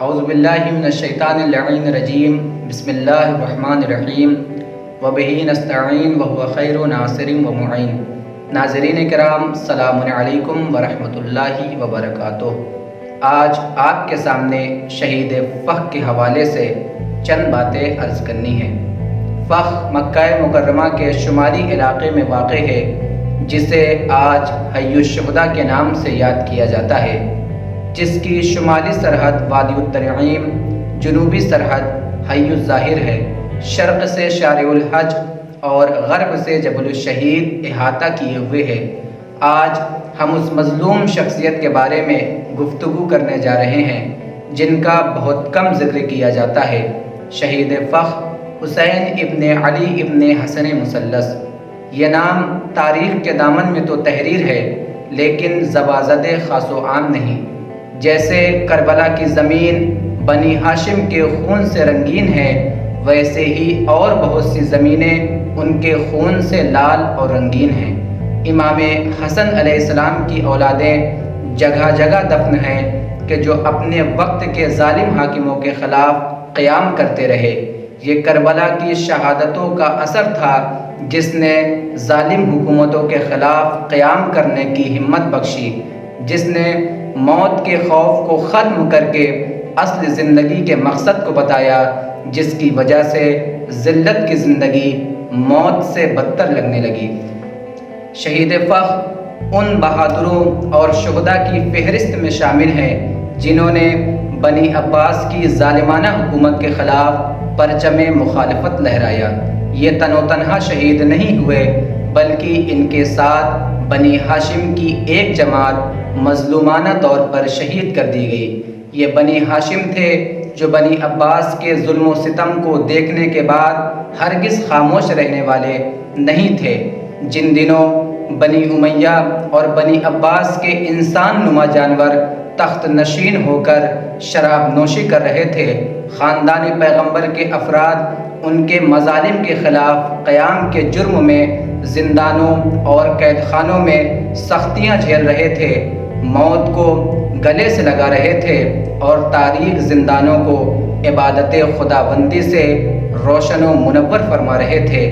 اعوذ باللہ من الشیطان اللعین الرجیم بسم اللہ الرحمن الرحیم وبہ نستعین وہو خیر ناصر و معین۔ ناظرین کرام، السلام علیکم ورحمۃ اللہ وبرکاتہ۔ آج آپ کے سامنے شہید فخ کے حوالے سے چند باتیں عرض کرنی ہیں۔ فخ مکہ مکرمہ کے شمالی علاقے میں واقع ہے، جسے آج حی الشہداء کے نام سے یاد کیا جاتا ہے، جس کی شمالی سرحد وادی التنعیم، جنوبی سرحد حی الظاہر ہے، شرق سے شارع الحج اور غرب سے جبل الشہید احاطہ کیے ہوئے ہے۔ آج ہم اس مظلوم شخصیت کے بارے میں گفتگو کرنے جا رہے ہیں جن کا بہت کم ذکر کیا جاتا ہے۔ شہید فخ حسین ابن علی ابن حسن مثلث۔ یہ نام تاریخ کے دامن میں تو تحریر ہے، لیکن زبازد خاص و عام نہیں۔ جیسے کربلا کی زمین بنی ہاشم کے خون سے رنگین ہے، ویسے ہی اور بہت سی زمینیں ان کے خون سے لال اور رنگین ہیں۔ امام حسن علیہ السلام کی اولادیں جگہ جگہ دفن ہیں کہ جو اپنے وقت کے ظالم حاکموں کے خلاف قیام کرتے رہے۔ یہ کربلا کی شہادتوں کا اثر تھا جس نے ظالم حکومتوں کے خلاف قیام کرنے کی ہمت بخشی، جس نے موت کے خوف کو ختم کر کے اصل زندگی کے مقصد کو بتایا، جس کی وجہ سے ذلت کی زندگی موت سے بدتر لگنے لگی۔ شہید فخ ان بہادروں اور شہداء کی فہرست میں شامل ہیں جنہوں نے بنی عباس کی ظالمانہ حکومت کے خلاف پرچم مخالفت لہرایا۔ یہ تن و تنہا شہید نہیں ہوئے، بلکہ ان کے ساتھ بنی ہاشم کی ایک جماعت مظلومانہ طور پر شہید کر دی گئی۔ یہ بنی ہاشم تھے جو بنی عباس کے ظلم و ستم کو دیکھنے کے بعد ہرگز خاموش رہنے والے نہیں تھے۔ جن دنوں بنی امیہ اور بنی عباس کے انسان نما جانور تخت نشین ہو کر شراب نوشی کر رہے تھے، خاندان پیغمبر کے افراد ان کے مظالم کے خلاف قیام کے جرم میں زندانوں اور قید خانوں میں سختیاں جھیل رہے تھے، موت کو گلے سے لگا رہے تھے اور تاریک زندانوں کو عبادت خداوندی سے روشن و منور فرما رہے تھے۔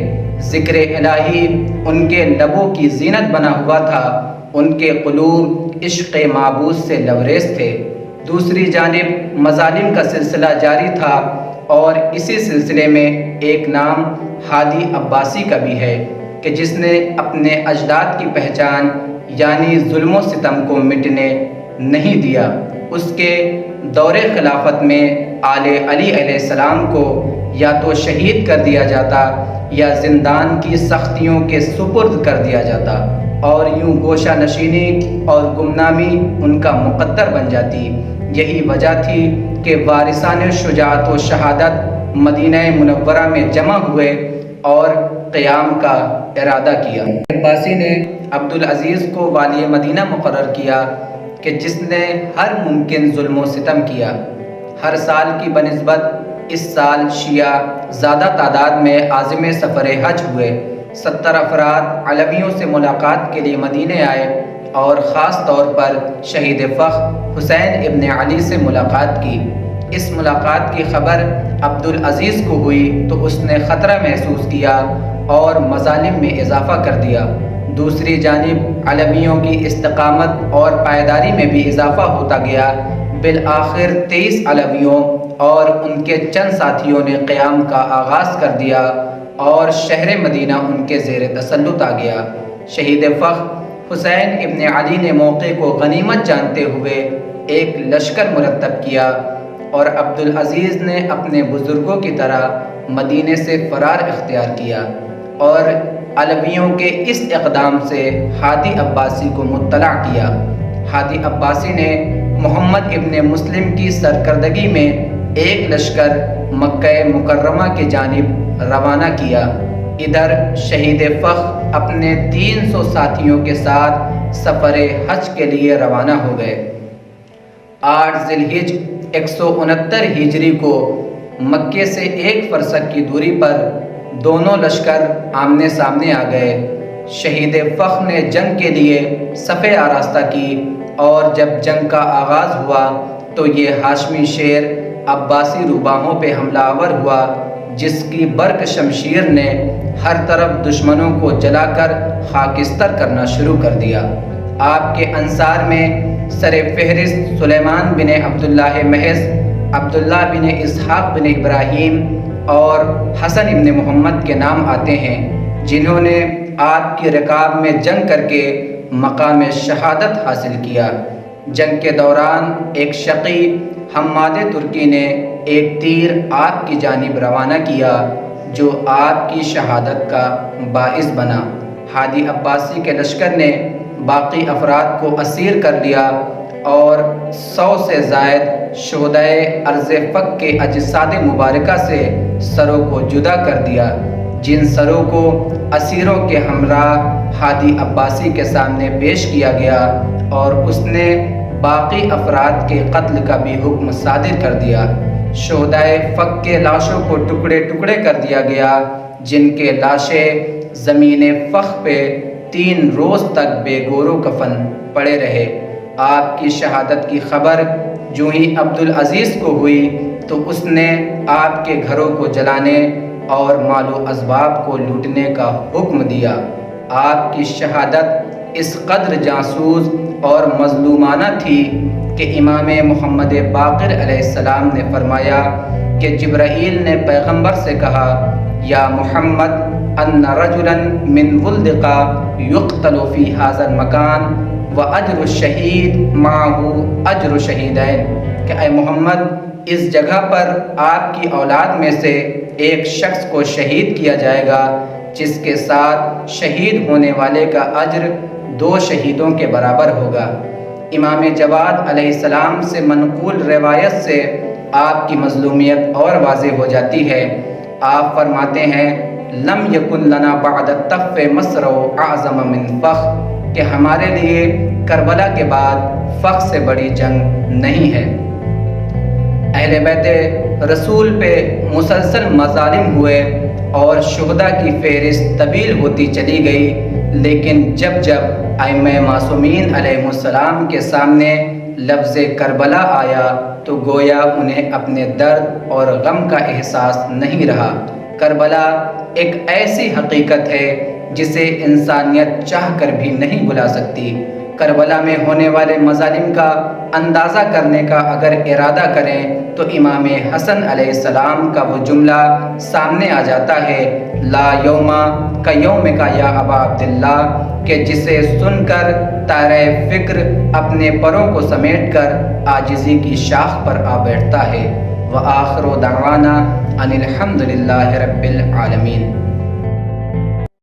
ذکر الہی ان کے لبوں کی زینت بنا ہوا تھا، ان کے قلوب عشق معبود سے لبریز تھے۔ دوسری جانب مظالم کا سلسلہ جاری تھا، اور اسی سلسلے میں ایک نام ہادی عباسی کا بھی ہے کہ جس نے اپنے اجداد کی پہچان یعنی ظلم و ستم کو مٹنے نہیں دیا۔ اس کے دور خلافت میں آل علی علیہ السلام کو یا تو شہید کر دیا جاتا یا زندان کی سختیوں کے سپرد کر دیا جاتا، اور یوں گوشہ نشینی اور گمنامی ان کا مقدر بن جاتی۔ یہی وجہ تھی کہ وارثان شجاعت و شہادت مدینہ منورہ میں جمع ہوئے اور قیام کا ارادہ کیا۔ عباسی نے عبدالعزیز کو والی مدینہ مقرر کیا کہ جس نے ہر ممکن ظلم و ستم کیا۔ ہر سال کی بنسبت اس سال شیعہ زیادہ تعداد میں عازم سفر حج ہوئے۔ 70 افراد علویوں سے ملاقات کے لیے مدینے آئے اور خاص طور پر شہید فخ حسین ابن علی سے ملاقات کی۔ اس ملاقات کی خبر عبدالعزیز کو ہوئی تو اس نے خطرہ محسوس کیا اور مظالم میں اضافہ کر دیا۔ دوسری جانب علویوں کی استقامت اور پائیداری میں بھی اضافہ ہوتا گیا۔ بالآخر 23 علویوں اور ان کے چند ساتھیوں نے قیام کا آغاز کر دیا اور شہر مدینہ ان کے زیر تسلط آ گیا۔ شہید فخ حسین ابن علی نے موقع کو غنیمت جانتے ہوئے ایک لشکر مرتب کیا، اور عبدالعزیز نے اپنے بزرگوں کی طرح مدینے سے فرار اختیار کیا اور علویوں کے اس اقدام سے ہادی عباسی کو مطلع کیا۔ ہادی عباسی نے محمد ابن مسلم کی سرکردگی میں ایک لشکر مکہ مکرمہ کی جانب روانہ کیا۔ ادھر شہید فخ اپنے 300 ساتھیوں کے ساتھ سفر حج کے لیے روانہ ہو گئے۔ 8 ذی الحجہ 169 ہجری کو مکے سے 1 فرسخ کی دوری پر دونوں لشکر آمنے سامنے آ گئے۔ شہید فخ نے جنگ کے لیے صفیں آراستہ کی، اور جب جنگ کا آغاز ہوا تو یہ ہاشمی شیر عباسی روباہوں پہ حملہ آور ہوا، جس کی برق شمشیر نے ہر طرف دشمنوں کو جلا کر خاکستر کرنا شروع کر دیا۔ آپ کے انصار میں سر فہرست سلیمان بن عبداللہ محض، عبداللہ بن اسحاق بن ابراہیم اور حسن ابن محمد کے نام آتے ہیں، جنہوں نے آپ کی رکاب میں جنگ کر کے مقام شہادت حاصل کیا۔ جنگ کے دوران ایک شقی حماد ترکی نے ایک تیر آپ کی جانب روانہ کیا، جو آپ کی شہادت کا باعث بنا۔ ہادی عباسی کے لشکر نے باقی افراد کو اسیر کر لیا اور 100 سے زائد شہدائے ارض فک کے اجساد مبارکہ سے سروں کو جدا کر دیا، جن سروں کو اسیروں کے ہمراہ ہادی عباسی کے سامنے پیش کیا گیا اور اس نے باقی افراد کے قتل کا بھی حکم صادر کر دیا۔ شہدائے فک کے لاشوں کو ٹکڑے ٹکڑے کر دیا گیا، جن کے لاشیں زمین فخ پہ 3 روز تک بے گور و کفن پڑے رہے۔ آپ کی شہادت کی خبر جو ہی عبدالعزیز کو ہوئی تو اس نے آپ کے گھروں کو جلانے اور مال و اسباب کو لوٹنے کا حکم دیا۔ آپ کی شہادت اس قدر جاسوس اور مظلومانہ تھی کہ امام محمد باقر علیہ السلام نے فرمایا کہ جبرائیل نے پیغمبر سے کہا، یا محمد ان رجلا من ولدقا یقتل فی ھذا المکان واجر الشہید معہ اجر الشہیدین، کہ اے محمد اس جگہ پر آپ کی اولاد میں سے ایک شخص کو شہید کیا جائے گا، جس کے ساتھ شہید ہونے والے کا اجر 2 شہیدوں کے برابر ہوگا۔ امام جواد علیہ السلام سے منقول روایت سے آپ کی مظلومیت اور واضح ہو جاتی ہے۔ آپ فرماتے ہیں، لم یکن لنا بعد الطف مصرع اعظم من فخ، کہ ہمارے لیے کربلا کے بعد فخ سے بڑی جنگ نہیں ہے۔ اہل بیت رسول پہ مسلسل مظالم ہوئے اور شہداء کی فہرست طویل ہوتی چلی گئی، لیکن جب جب ائمہ معصومین علیہ السلام کے سامنے لفظ کربلا آیا تو گویا انہیں اپنے درد اور غم کا احساس نہیں رہا۔ کربلا ایک ایسی حقیقت ہے جسے انسانیت چاہ کر بھی نہیں بھلا سکتی۔ کربلا میں ہونے والے مظالم کا اندازہ کرنے کا اگر ارادہ کریں تو امام حسن علیہ السلام کا وہ جملہ سامنے آ جاتا ہے، لا یوما کا یوم کا یا ابا عبداللہ، کہ جسے سن کر تارہ فکر اپنے پروں کو سمیٹ کر عاجزی کی شاخ پر آ بیٹھتا ہے۔ وآخر دعوانا ان الحمد للہ رب العالمین۔